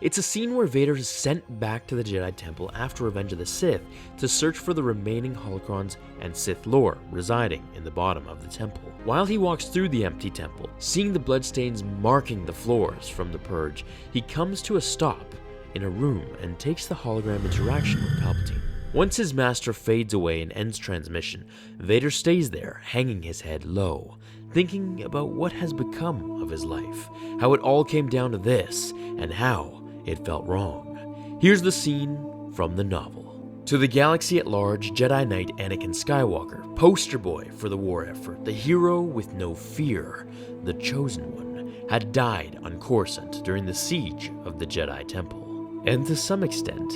It's a scene where Vader is sent back to the Jedi Temple after Revenge of the Sith to search for the remaining holocrons and Sith lore residing in the bottom of the temple. While he walks through the empty temple, seeing the bloodstains marking the floors from the purge, he comes to a stop in a room and takes the hologram interaction with Palpatine. Once his master fades away and ends transmission, Vader stays there, hanging his head low, thinking about what has become of his life, how it all came down to this, and how it felt wrong. Here's the scene from the novel. To the galaxy at large, Jedi Knight Anakin Skywalker, poster boy for the war effort, the hero with no fear, the chosen one, had died on Coruscant during the siege of the Jedi Temple. And to some extent,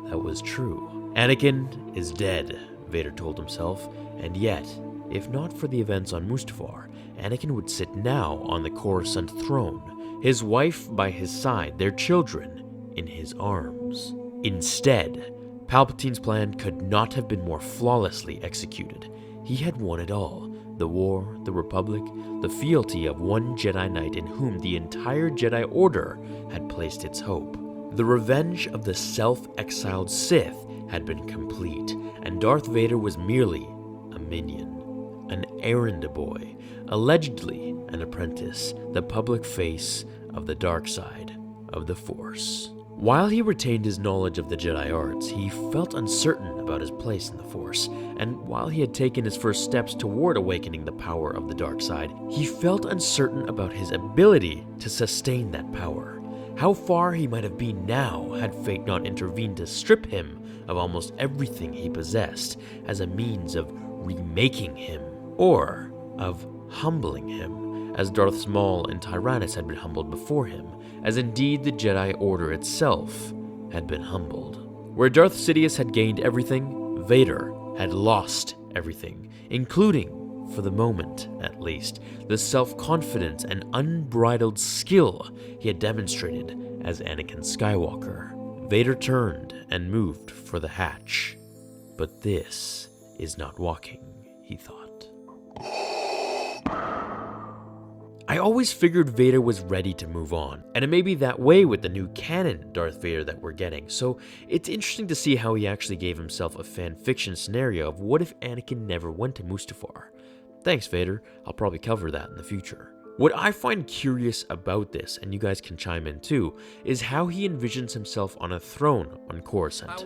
that was true. Anakin is dead, Vader told himself, and yet, if not for the events on Mustafar, Anakin would sit now on the Coruscant throne, his wife by his side, their children in his arms. Instead, Palpatine's plan could not have been more flawlessly executed. He had won it all. The war, the Republic, the fealty of one Jedi Knight in whom the entire Jedi Order had placed its hope. The revenge of the self-exiled Sith had been complete, and Darth Vader was merely a minion, an errand boy, allegedly an apprentice, the public face of the dark side of the Force. While he retained his knowledge of the Jedi arts, he felt uncertain about his place in the Force, and while he had taken his first steps toward awakening the power of the dark side, he felt uncertain about his ability to sustain that power. How far he might have been now had fate not intervened to strip him of almost everything he possessed as a means of remaking him, or of humbling him, as Darth Maul and Tyrannus had been humbled before him, as indeed the Jedi Order itself had been humbled. Where Darth Sidious had gained everything, Vader had lost everything, including, for the moment at least, the self-confidence and unbridled skill he had demonstrated as Anakin Skywalker. Vader turned and moved for the hatch. But this is not walking, he thought. I always figured Vader was ready to move on, and it may be that way with the new canon Darth Vader that we're getting, so it's interesting to see how he actually gave himself a fanfiction scenario of what if Anakin never went to Mustafar. Thanks, Vader. I'll probably cover that in the future. What I find curious about this, and you guys can chime in too, is how he envisions himself on a throne on Coruscant.